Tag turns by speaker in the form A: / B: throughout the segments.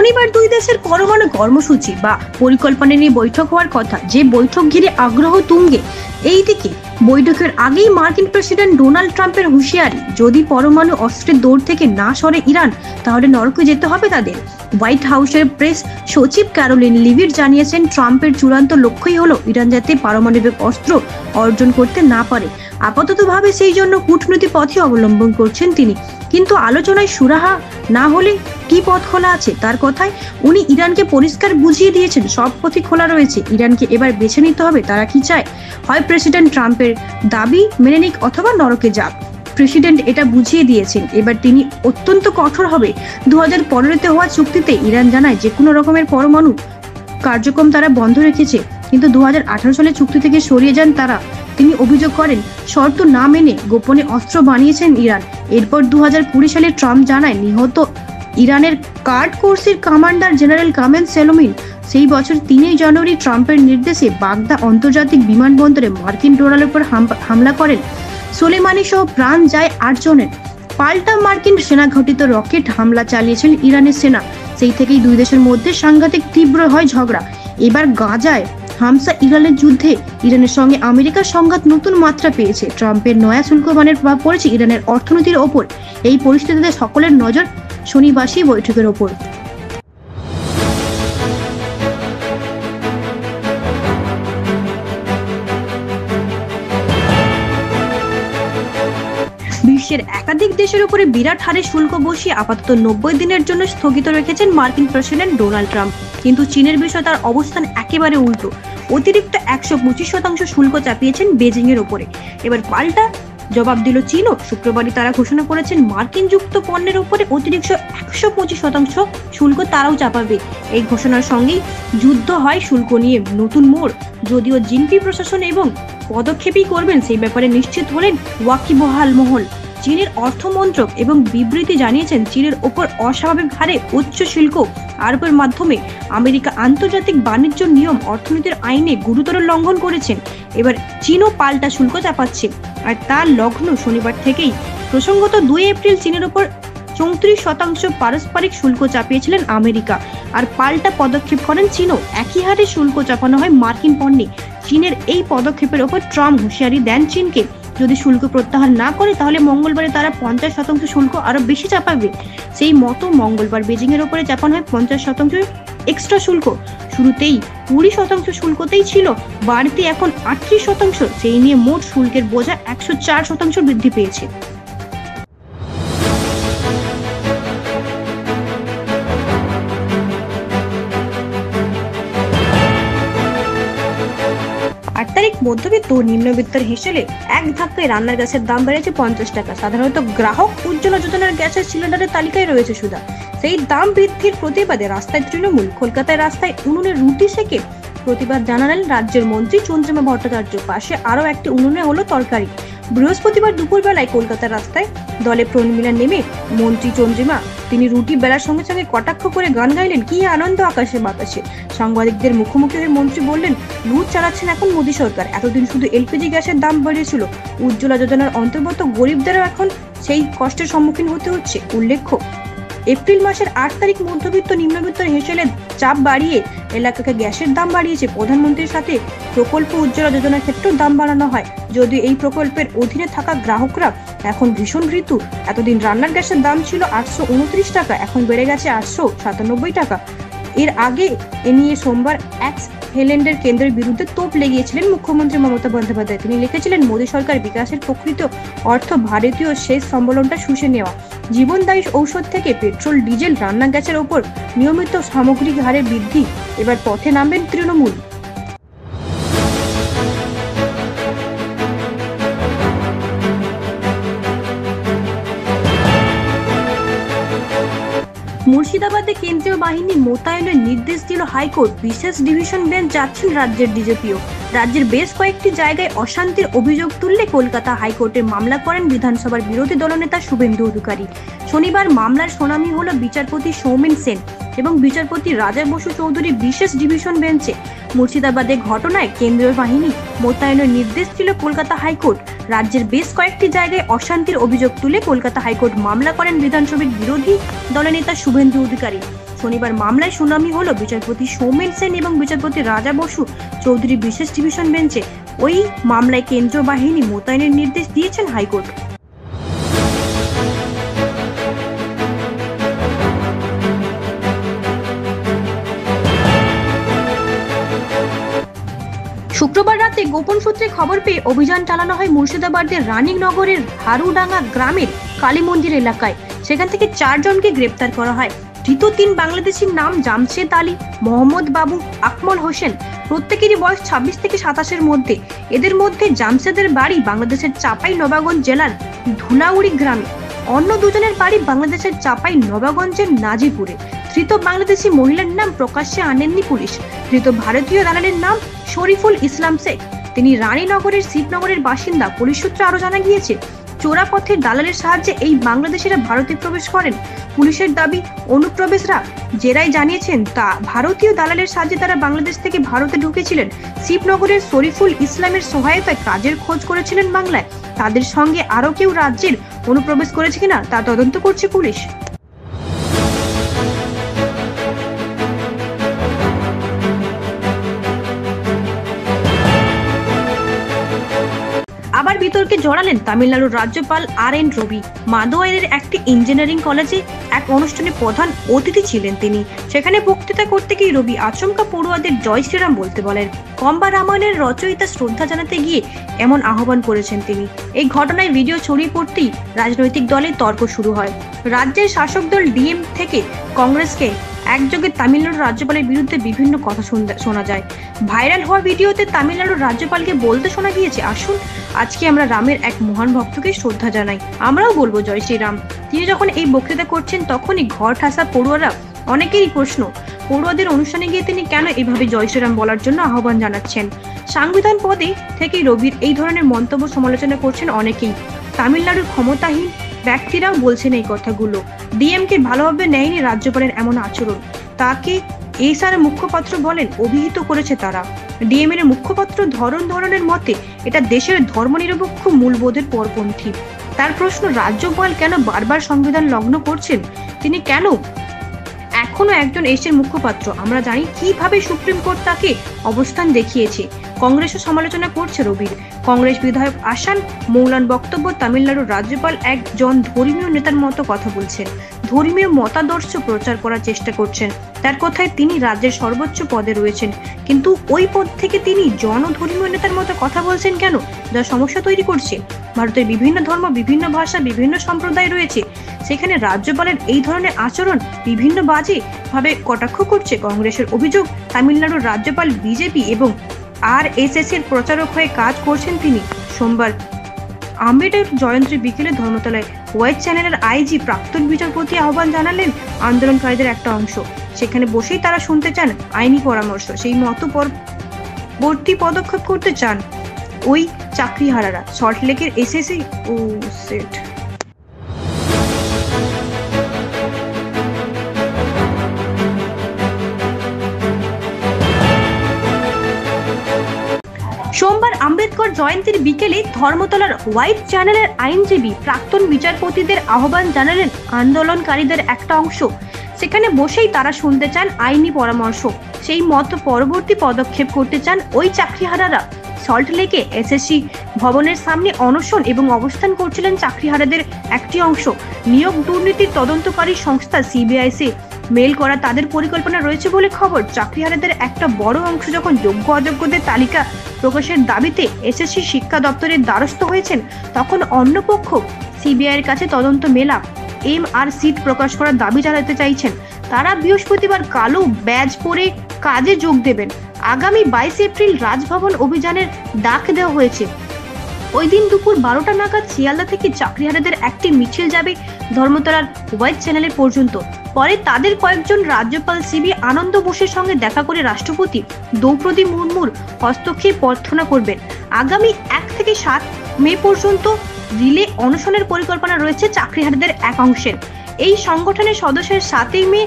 A: শনিবার দুই দেশের পরমাণু কর্মসূচি বা পরিকল্পনা নিয়ে বৈঠক হওয়ার কথা, যে বৈঠক ঘিরে আগ্রহ তুঙ্গে। এইদিকে বৈঠকের আগেই মার্কিন প্রেসিডেন্ট ডোনাল্ড ট্রাম্পের হুঁশিয়ারি, যদি পরমাণু অস্ত্রের দৌড় থেকে না সরে ইরান, তাহলে নরকে যেতে হবে তাদের। হোয়াইট হাউসের প্রেস সচিব ক্যারোলিন লিভিট জানিয়েছেন, ট্রাম্পের চূড়ান্ত লক্ষ্যই হলো ইরান যাতে পারমাণবিক অস্ত্র অর্জন করতে না পারে। আপাততভাবে সেই জন্য কূটনৈতিক পথে অবলম্বন করছেন তিনি, কিন্তু আলোচনায় সুরাহা না হলে কি পথ খোলা আছে তার কথায় উনি ইরানকে পরিষ্কার বুঝিয়ে দিয়েছেন, সব পথই খোলা রয়েছে। ইরানকে এবার বেছে নিতে হবে তারা কি চায়, হয় প্রেসিডেন্ট ট্রাম্পের দাবি মেনে নিক অথবা নরকে যাক। প্রেসিডেন্ট এটা বুঝিয়ে দিয়েছেন, এবার তিনি অত্যন্ত কঠোর হবে। 2015-তে হওয়া চুক্তিতে ইরান জানায় যে কোনো রকমের পরমাণু কার্যক্রম তারা বন্ধ রেখেছে, কিন্তু 2018 সালে চুক্তি থেকে সরিয়ে যান তারা। তিনি অভিযোগ করেন, শর্ত না মেনে গোপনে অস্ত্র বানিয়েছেন ইরান। এরপর 2020 সালে ট্রাম্প জানায়, নিহত ইরানের কার্ড কোর্সের কমান্ডার জেনারেল কামেম সোলেইমানি সেই বছর 3 জানুয়ারি ট্রাম্পের নির্দেশে বাগদাদ আন্তর্জাতিক বিমানবন্দরে মার্কিন ড্রোনের উপর হামলা করেন। সোলেইমানি সহ প্রাণ যায় 8 জনের। পাল্টা মার্কিন সেনা ঘটিত রকেট হামলা চালিয়েছিল ইরানের সেনা। সেই থেকেই দুই দেশের মধ্যে সাংঘাতিক তীব্র হয় ঝগড়া। এবার গাজায় হামসা ইসরায়েলের যুদ্ধে ইরানের সঙ্গে আমেরিকার সংঘাত নতুন মাত্রা পেয়েছে। ট্রাম্পের নয়া শুল্ক বানের প্রভাব পড়েছে ইরানের অর্থনীতির ওপর। এই পরিস্থিতিতে সকলের নজর শনিবাসী বৈঠকের ওপর। বিশ্বের একাধিক দেশের উপরে বিরাট হারে শুল্ক বসিয়ে আপাতত 90 দিনের জন্য স্থগিত রেখেছেন মার্কিন প্রেসিডেন্ট ডোনাল্ড ট্রাম্প। কিন্তু চীনের বিষয়ে তার অবস্থান একেবারে উল্টো। অতিরিক্ত 125% শুল্ক চাপিয়েছেন বেজিং এর উপরে। এবার পাল্টা জবাব দিল চীনও। শুক্রবারই তারা ঘোষণা করেছেন, মার্কিন যুক্ত পণ্যের উপরে অতিরিক্ত 125% শুল্ক তারাও চাপাবে। এই ঘোষণার সঙ্গেই যুদ্ধ হয় শুল্ক নিয়ে নতুন মোড়। যদিও জিনপি প্রশাসন এবং পদক্ষেপই করবেন সেই ব্যাপারে নিশ্চিত হলেন ওয়াকিবহাল মহল। চীনের অর্থমন্ত্রক এবং বিবৃতি জানিয়েছেন, চীনের ওপর অস্বাভাবিক হারে উচ্চ শুল্ক আরোপের মাধ্যমে আমেরিকা আন্তর্জাতিক বাণিজ্য নিয়ম অর্থনীতির আইনে গুরুতর লঙ্ঘন করেছেন। এবার চীনও পাল্টা শুল্ক চাপাচ্ছে, আর তার লগ্ন শনিবার থেকেই। প্রসঙ্গত 2 এপ্রিল চীনের ওপর 34% পারস্পরিক শুল্ক চাপিয়েছিলেন আমেরিকা, আর পাল্টা পদক্ষেপ করেন চীনও। একই হারে শুল্ক চাপানো হয় মার্কিন পণ্যে। চীনের এই পদক্ষেপের ওপর ট্রাম্প হুঁশিয়ারি দেন চীনকে, যদি শুল্ক প্রত্যাহার না করে তাহলে মঙ্গলবারে তারা 50% শুল্ক আরো বেশি চাপাবে। সেই মতো মঙ্গলবার বেজিং এর উপরে চাপানো হয় 50% এক্সট্রা শুল্ক। শুরুতেই 20% শুল্কতেই ছিল, বাড়তি এখন 38%। সেই নিয়ে মোট শুল্কের বোঝা 104% বৃদ্ধি পেয়েছে। মধ্যবিত্ত ও নিম্নবিত্তের হিসেবে এক ধাক্কায় রান্নার গ্যাসের দাম বেড়েছে 50 টাকা। সাধারণত গ্রাহক উজ্জ্বলা যোজনার গ্যাসের সিলিন্ডারের তালিকায় রয়েছে সুধা। সেই দাম বৃদ্ধির প্রতিবাদে রাস্তায় তৃণমূল। কলকাতায় রাস্তায় উনুনে রুটি সেকে প্রতিবাদ জানালেন রাজ্যের মন্ত্রী চন্দ্রিমা ভট্টাচার্য। পাশে আরো একটি উনুনে হলো তরকারি। বৃহস্পতিবার দুপুর বেলায় কলকাতার রাস্তায় দলে প্রণমিলা নেমে মন্ত্রী চন্দ্রিমা তিনি রুটি বেলার সঙ্গে সঙ্গে কটাক্ষ করে গান গাইলেন, কি আনন্দ আকাশে বাতাসে। সাংবাদিকদের মুখোমুখি হয়ে মন্ত্রী বললেন, লুট চালাচ্ছেন এখন মোদী সরকার। এতদিন শুধু এলপিজি গ্যাসের দাম বেড়েছিল, উজ্জ্বলা যোজনার অন্তর্গত গরিবদেরও এখন সেই কষ্টের সম্মুখীন হতে হচ্ছে। উল্লেখ্য, এপ্রিল মাসের 8 তারিখ মধ্যবিত্ত নিম্নবিত্ত হেসেলে চাপ বাড়িয়ে এলাকাকে গ্যাসের দাম বাড়িয়েছে। প্রধানমন্ত্রীর সাথে প্রকল্প উজ্জ্বলা যোজনার ক্ষেত্রেও দাম বাড়ানো হয়, যদিও এই প্রকল্পের অধীনে থাকা গ্রাহকরা এখন ভীষণ ভীতু। এতদিন রান্নার গ্যাসের দাম ছিল 829 টাকা, এখন বেড়ে গেছে 897 টাকা। এর আগে এ নিয়ে সোমবার এক্স হেলেন্ডের কেন্দ্রের বিরুদ্ধে তোপ লেগিয়েছিলেন মুখ্যমন্ত্রী মমতা বন্দ্যোপাধ্যায়। তিনি লিখেছিলেন, মোদী সরকার বিকাশের প্রকৃত অর্থ ভারতীয় শেষ সম্বলনটা শুষে নেওয়া। জীবনদায়ী ঔষধ থেকে পেট্রোল, ডিজেল, রান্না গ্যাসের ওপর নিয়মিত সামগ্রিক হারে বৃদ্ধি। এবার পথে নামবেন তৃণমূল। মুর্শিদাবাদে কেন্দ্রীয় বাহিনী মোতায়েনের নির্দেশ দিল হাইকোর্ট। বিশেষ ডিভিশন বেঞ্চ যাচ্ছেন রাজ্যের ডিজিপিও। রাজ্যের বেশ কয়েকটি জায়গায় অশান্তির অভিযোগ তুললে কলকাতা হাইকোর্টে মামলা করেন বিধানসভার বিরোধী দলনেতা শুভেন্দু অধিকারী। শনিবার মামলার শুনানি হলো বিচারপতি সৌমেন সেন এবং বিচারপতি রাজা বসু চৌধুরী বিশেষ ডিভিশন বেঞ্চে। মুর্শিদাবাদে ঘটনায় কেন্দ্রীয় বাহিনী মোতায়েনের নির্দেশ দিল কলকাতা হাইকোর্ট। রাজ্যের বেশ কয়েকটি জায়গায় অশান্তির অভিযোগ তুলে কলকাতা হাইকোর্ট মামলা করেন বিধানসভার বিরোধী দলনেতা শুভেন্দু অধিকারী। শনিবার মামলায় শুনানি হলো বিচারপতি সৌমেন সেন এবং বিচারপতি রাজা বসু চৌধুরী বিশেষ ডিভিশন বেঞ্চে। ওই মামলায় কেন্দ্রীয় বাহিনী মোতায়েনের নির্দেশ দিয়েছেন হাইকোর্ট। শুক্রবার রাতে গোপন সূত্রে খবর পেয়ে অভিযান চালানো হয় মুর্শিদাবাদের রানীনগরের হারুডাঙ্গা গ্রামের কালী মন্দির এলাকায়। সেখান থেকে 4 জনকে গ্রেপ্তার করা হয়। ধৃত 3 বাংলাদেশির নাম জামশেদ আলী, মোহাম্মদ বাবু, আকমল হোসেন। প্রত্যেকেরই বয়স 26 থেকে 27-এর মধ্যে। এদের মধ্যে জামশেদের বাড়ি বাংলাদেশের চাপাই নবাবগঞ্জ জেলার ধুলাউড়ি গ্রামে। অন্য 2 জনের বাড়ি বাংলাদেশের চাপাই নবাবগঞ্জের নাজিপুরে। ধৃত বাংলাদেশি মহিলার নাম প্রকাশ্যে আনেননি পুলিশ। ধৃত ভারতীয় দালালের নাম শরীফুল ইসলাম শেখ। তিনি রানীনগরের শিবনগরের বাসিন্দা। পুলিশ সূত্রে আরো জানা গিয়েছে, চোরা পথের দালালের সাহায্যে এই বাংলাদেশিরা ভারতে প্রবেশ করেন। পুলিশের দাবি, অনুপ্রবেশরা জেরায় জানিয়েছেন তা ভারতীয় দালালের সাহায্যে তারা বাংলাদেশ থেকে ভারতে ঢুকেছিলেন। শিবনগরের শরীফুল ইসলামের সহায়তায় কাজের খোঁজ করেছিলেন বাংলায়। তাদের সঙ্গে আরো কেউ রাজ্যের অনুপ্রবেশ করেছে কিনা তা তদন্ত করছে পুলিশ। আবার বিতর্কে জড়ালেন তামিলনাড়ুর রাজ্যপাল RN রবি। মাদুয়াইরের একটি ইঞ্জিনিয়ারিং কলেজে এক অনুষ্ঠানে প্রধান অতিথি ছিলেন তিনি। সেখানে বক্তৃতা করতে গিয়ে রবি আচমকা পড়ুয়াদের জয় শ্রীরাম বলতে বলেন। কম্বা রামায়ণের রচয়িতা শ্রদ্ধা জানাতে গিয়ে এমন আহ্বান করেছেন তিনি। এই ঘটনায় ভিডিও ছড়িয়ে পড়তেই রাজনৈতিক দলে তর্ক শুরু হয়। রাজ্যের শাসক দল ডিএম থেকে কংগ্রেসকে একযোগে তামিলনাড়ুর রাজ্যপালের বিরুদ্ধে বিভিন্ন কথা শোনা যায়। ভাইরাল হওয়া ভিডিওতে তামিলনাড়ুর রাজ্যপালকে বলতে শোনা গিয়েছে, আসুন আজকে আমরা রামের এক মহান ভক্তকে শ্রদ্ধা জানাই, আমরাও বলবো জয় শ্রীরাম। তিনি যখন এই বক্তৃতা করছেন তখনই ঘর ঠাসা পড়ুয়ারা অনেকেরই প্রশ্ন, পড়ুয়াদের অনুষ্ঠানে গিয়ে তিনি কেন এভাবে জয় শ্রীরাম বলার জন্য আহ্বান জানাচ্ছেন। সাংবিধান পদে থেকে রবির এই ধরনের মন্তব্য সমালোচনা করছেন অনেকেই। তামিলনাড়ুর ক্ষমতাহীন ব্যক্তিরাও বলছেন এই কথাগুলো। ডিএমকে ভালোভাবে নেয়নি রাজ্যপালের এমন আচরণ। তাকে এসআর মুখপাত্র বলেন, অভিহিত করেছে তারা। ডিএম এর মুখপাত্র ধরনের মতে এটা দেশের ধর্মনিরপেক্ষ মূলবোধের পরপন্থী। তার প্রশ্ন, রাজ্যপাল কেন বারবার সংবিধান লঙ্ঘন করছেন? তিনি কেন এখনো একজন এসের মুখপাত্র? আমরা জানি কিভাবে সুপ্রিম কোর্ট তাকে অবস্থান দেখিয়েছে। কংগ্রেসও সমালোচনা করছে রবির। কংগ্রেস বিধায়ক আসান মৌলান বক্তব্য, তামিলনাড়ুর রাজ্যপাল একজন ধর্মীয় নেতার মতো কথা বলছেন, ধর্মীয় মতাদর্শ প্রচার করার চেষ্টা করছেন। তার কথায় তিনি রাজ্যের সর্বোচ্চ পদে রয়েছেন, কিন্তু ওই পদ থেকে তিনি জনধর্মীয় নেতার মতো কথা বলছেন কেন, যা সমস্যা তৈরি করছে। ভারতের বিভিন্ন ধর্ম, বিভিন্ন ভাষা, বিভিন্ন সম্প্রদায় রয়েছে। সেখানে রাজ্যপালের এই ধরনের আচরণ বিভিন্ন বাজে ভাবে কটাক্ষ করছে কংগ্রেসের অভিযোগ। তামিলনাড়ুর রাজ্যপাল বিজেপি এবং RSS এর প্রচারক হয়ে কাজ করছেন তিনি। সোমবার আম্বেদকর জয়ন্তী বিকেলে ধর্মতলায় ওয়াইড চ্যানেলের আইজি প্রাক্তন বিচারপতি আহ্বান জানালেন আন্দোলনকারীদের একটা অংশ। সেখানে বসেই তারা শুনতে চান আইনি পরামর্শ, সেই মতো পরবর্তী পদক্ষেপ করতে চান ওই চাকরিহারারা। সল্টলেকের SSC সোমবার আম্বেদকর জয়ন্তীর বিকেলে ধর্মতলার হোয়াইট চ্যানেলের আইনজীবী প্রাক্তন বিচারপতিদের আহ্বান জানালেন আন্দোলনকারীদের একটা অংশ। সেখানে বসেই তারা শুনতে চান আইনি পরামর্শ, সেই মতো পরবর্তী পদক্ষেপ করতে চান ওই চাকরিহারারা। সল্টলেকে SSC ভবনের সামনে অনশন এবং অবস্থান করছিলেন চাকরিহারাদের একটি অংশ। নিয়োগ দুর্নীতির তদন্তকারী সংস্থা CBIC মেল করা তাদের পরিকল্পনা রয়েছে বলে খবর। চাকরিহারাদের একটা বড় অংশ যখন যোগ্য অযোগ্যদের তালিকা প্রকাশের দাবিতে SSC শিক্ষা দপ্তরের দ্বারস্থ হয়েছেন, তখন অন্য পক্ষ CBI এর কাছে তদন্ত মেলা MR সিট প্রকাশ করার দাবি জানাতে চাইছেন। তারা বৃহস্পতিবার কালো ব্যাজ পরে কাজে যোগ দেবেন। আগামী 22 এপ্রিল রাজভবন অভিযানের ডাক দেওয়া হয়েছে। ওই দিন দুপুর 12টা নাগাদ শিয়ালদা থেকে চাকরিহারাদের একটি মিছিল যাবে ধর্মতলার হোয়াইট চ্যানেলের পর্যন্ত। পরে তাদের কয়েকজন রাজ্যপাল CB আনন্দ বোসের সঙ্গে দেখা করে রাষ্ট্রপতি দ্রৌপদী মুর্মুর হস্তক্ষেপ প্রার্থনা করবেন। আগামী 1 থেকে 7 মে পর্যন্ত রিলে অনশনের পরিকল্পনা রয়েছে চাকরিহারাদের এক অংশের। এই সংগঠনের সদস্যের 7 মে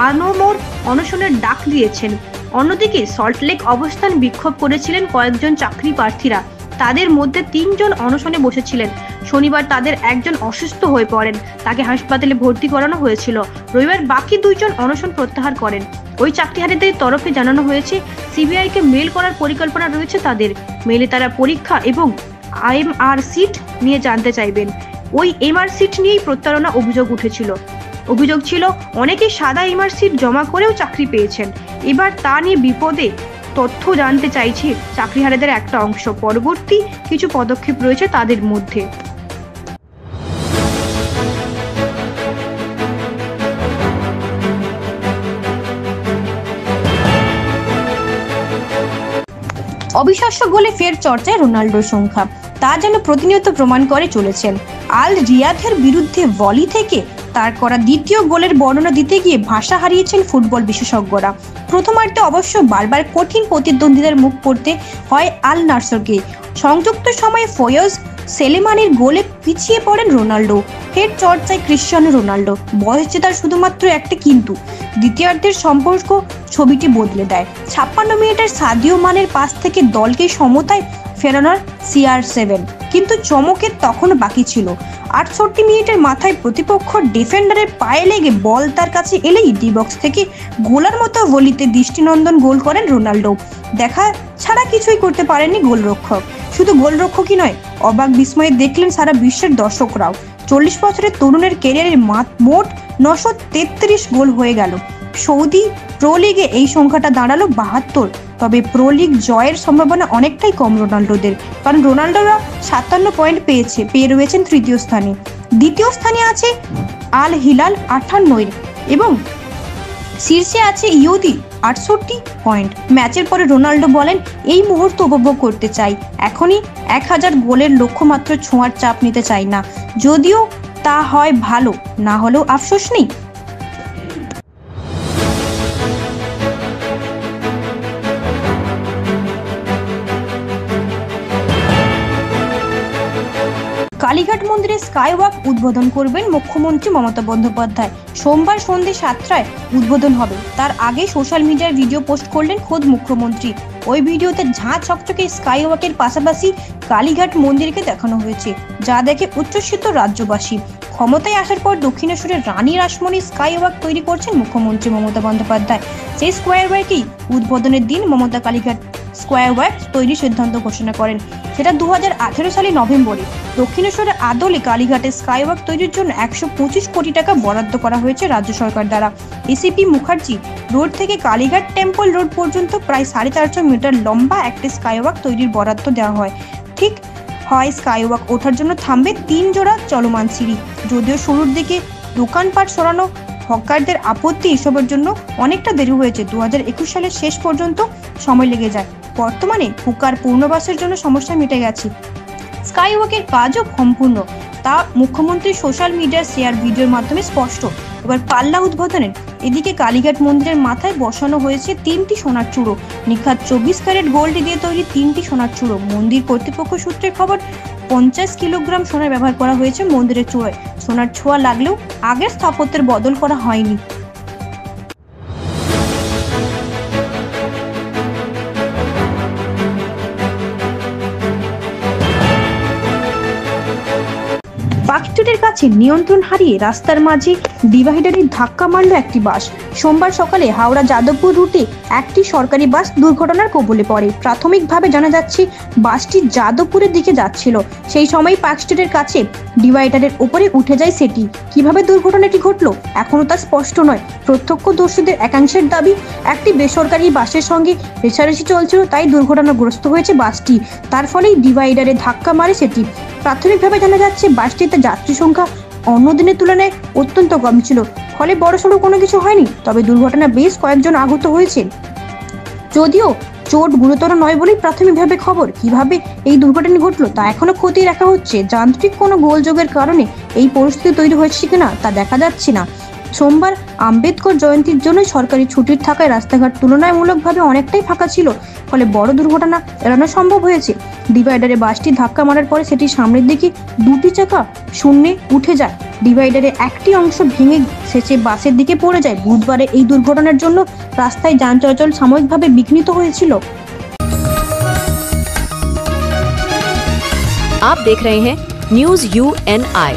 A: আনমর অনশনের ডাক দিয়েছেন। অন্যদিকে সল্টলেক অবস্থান বিক্ষোভ করেছিলেন কয়েকজন চাকরি প্রার্থীরা। তাদের মধ্যে 3 জন অনশনে বসেছিলেন। শনিবার তাদের একজন অসুস্থ হয়ে পড়েন, তাকে হাসপাতালে ভর্তি করানো হয়েছিল। রবিবার বাকি 2 জন অনশন প্রত্যাহার করেন। ওই চাকরিহারাদের তরফে জানানো হয়েছে সিবিআই কে মেল করার পরিকল্পনা রয়েছে তাদের। মেলে তারা পরীক্ষা এবং এমআর সিট নিয়ে জানতে চাইবেন। ওই এমআর সিট নিয়েই প্রতারণা অভিযোগ উঠেছিল। অভিযোগ ছিল অনেকেই সাদা এমআর সিট জমা করেও চাকরি পেয়েছেন। এবার তা নিয়ে বিপদে তথ্য জানতে চাইছে চাকরিহারাদের একটা অংশ। পরবর্তী কিছু পদক্ষেপ রয়েছে তাদের মধ্যে। অবিশ্বাস্য গোলে ফের চর্চায় রোনাল্ডোর সংখ্যা, তা যেন প্রতিনিয়ত প্রমাণ করে চলেছেন। আল রিয়াদের বিরুদ্ধে ভলি থেকে তার করা দ্বিতীয় গোলের বর্ণনা দিতে গিয়ে ভাষা হারিয়েছেন ফুটবল বিশেষজ্ঞরা। প্রথমার্ধে অবশ্য বারবার কঠিন প্রতিদ্বন্দ্বিতার মুখ পড়তে হয় আল নাসরকে। সংযুক্ত সময়ে ফয়জ সেলেমানির গোলে পিছিয়ে পড়েন রোনাল্ডো। ফের চর্চায় ক্রিশ্চিয়ানো রোনাল্ডো। বয়স জেতার শুধুমাত্র একটা কিন্তু। দ্বিতীয়ার্ধের সম্পর্ক ছবিটি বদলে দেয়। 56 মিনিটের সাদিও মানের পাস থেকে দলকে সমতায় ফেরানোর CR7, কিন্তু চমকের তখনও বাকি ছিল। 68 মিনিটের মাথায় প্রতিপক্ষ ডিফেন্ডারের পায়ে লেগে বল তার কাছে এলেই ডি বক্স থেকে গোলার মতো ভলিতে দৃষ্টিনন্দন গোল করেন রোনাল্ডো। দেখা ছাড়া কিছুই করতে পারেননি গোলরক্ষক। শুধু গোলরক্ষকই নয়, অবাক বিস্ময়ে দেখলেন সারা বিশ্বের দর্শকরাও। 40 বছরের তরুণের ক্যারিয়ারে মোট 933 গোল হয়ে গেল। সৌদি প্রো লিগে এই সংখ্যাটা দাঁড়ালো 72। তবে প্রো লিগ জয়ের সম্ভাবনা অনেকটাই কম রোনাল্ডোদের, কারণ রোনাল্ডোরা 57 পয়েন্ট পেয়ে রয়েছেন তৃতীয় স্থানে। দ্বিতীয় স্থানে আছে আল হিলাল 58 এবং শীর্ষে আছে ইউদি 68 পয়েন্ট। ম্যাচের পরে রোনাল্ডো বলেন, এই মুহূর্ত উপভোগ করতে চাই, এখনই 1000 গোলের লক্ষ্যমাত্র ছোঁয়ার চাপ নিতে চাই না। যদিও তা হয় ভালো, না হলেও আফসোস নেই। কালীঘাট মন্দিরে স্কাইওয়াক উদ্বোধন করবেন মুখ্যমন্ত্রী মমতা বন্দ্যোপাধ্যায়। সোমবার সন্ধ্যে 7টায় উদ্বোধন হবে। তার আগে সোশ্যাল মিডিয়ায় ভিডিও পোস্ট করলেন খোদ মুখ্যমন্ত্রী। ওই ভিডিওতে ঝাঁ চকচকে স্কাইওয়াকের পাশাপাশি কালীঘাট মন্দিরকে দেখানো হয়েছে, যা দেখে উচ্ছ্বসিত রাজ্যবাসী। ক্ষমতায় আসার পর দক্ষিণেশ্বরের রানী রাসমণি স্কাইওয়াক তৈরি করছেন মুখ্যমন্ত্রী মমতা বন্দ্যোপাধ্যায়। সেই স্কোয়ারওয়াকেই উদ্বোধনের দিন মমতা কালীঘাট স্কোয়ারওয়াক তৈরির সিদ্ধান্ত ঘোষণা করেন। সেটা 2018 সালে নভেম্বরে। দক্ষিণেশ্বরের আদলে কালীঘাটে স্কাইওয়াক তৈরির জন্য 125 কোটি টাকা বরাদ্দ করা হয়েছে রাজ্য সরকার দ্বারা। এসিপি মুখার্জি রোড থেকে কালীঘাট টেম্পল রোড পর্যন্ত প্রায় 450 মিটার লম্বা একটি স্কাইওয়াক তৈরির বরাদ্দ দেওয়া হয়। ঠিক হয় স্কাইওয়াক ওঠার জন্য থামবে 3 জোড়া চলমান সিঁড়ি। যদিও শুরুর দিকে দোকানপাট সরানো, হকারদের আপত্তি, এসবের জন্য অনেকটা দেরি হয়েছে। 2021 সালের শেষ পর্যন্ত সময় লেগে যায়। বর্তমানে হুকার পূর্ণবাসের জন্য সমস্যা মিটে গেছে। স্কাইওয়াকের কাজও সম্পূর্ণ, তা মুখ্যমন্ত্রীর সোশ্যাল মিডিয়ার শেয়ার ভিডিওর মাধ্যমে স্পষ্ট। এবার পাল্লা উদ্বোধনের এদিকে কালীঘাট মন্দিরের মাথায় বসানো হয়েছে 3টি সোনার চূড়ো। নিখাত 24 ক্যারেট গোল্ড দিয়ে তৈরি 3টি সোনার চূড়ো। মন্দির কর্তৃপক্ষ সূত্রে খবর, 50 কিলোগ্রাম সোনা ব্যবহার করা হয়েছে মন্দিরের চূড়োয়। সোনার ছোঁয়া লাগলেও আগের স্থাপত্যের বদল করা হয়নি। পার্কস্ট্রিটের কাছে নিয়ন্ত্রণ হারিয়ে রাস্তার মাঝে ডিভাইডারে ধাক্কা মারল একটি বাস। সোমবার সকালে হাওড়া যাদবপুর রুটে একটি সরকারি বাস দুর্ঘটনার কবলে পড়ে। প্রাথমিকভাবে জানা যাচ্ছে বাসটি যাদবপুরের দিকে যাচ্ছিল। সেই সময় পার্কস্ট্রিটের কাছে ডিভাইডারের উপরে উঠে যায় সেটি। কিভাবে দুর্ঘটনাটি ঘটলো এখনো তা স্পষ্ট নয়। প্রত্যক্ষদর্শীদের একাংশের দাবি, একটি বেসরকারি বাসের সঙ্গে রেষারেষি চলছিল, তাই দুর্ঘটনাগ্রস্ত হয়েছে বাসটি। তার ফলেই ডিভাইডারে ধাক্কা মারে সেটি। প্রাথমিকভাবে জানা যাচ্ছে বাসটিতে যাত্রী সংখ্যা অন্য দিনের তুলনায় অত্যন্ত কম ছিল, ফলে বড়সড় কোনো কিছু হয়নি। তবে দুর্ঘটনায় বেশ কয়েকজন আহত হয়েছেন, যদিও চোট গুরুতর নয় বলেই প্রাথমিকভাবে খবর। কিভাবে এই দুর্ঘটনা ঘটলো তা এখনো খতিয়ে রাখা হচ্ছে। যান্ত্রিক কোনো গোলযোগের কারণে এই পরিস্থিতি তৈরি হয়েছে কিনা তা দেখা যাচ্ছে না। সোমবার আম্বেদকর জয়ন্তীর জন্য সরকারি ছুটির থাকায় রাস্তাঘাট তুলনামূলকভাবে অনেকটাই ফাঁকা ছিল, ফলে বড় দুর্ঘটনা এড়ানো সম্ভব হয়েছে। ডিভাইডারে বাসটি ধাক্কা মারার পরে সেটি সামনের দিকে 2টি চাকা শূন্যে উঠে যায়। ডিভাইডারে একটি অংশ ভেঙে শেষে বাসের দিকে পড়ে যায়। বুধবারে এই দুর্ঘটনার জন্য রাস্তায় যান চলাচল সাময়িকভাবে বিঘ্নিত হয়েছিল।
B: आप देख रहे हैं न्यूज UNI।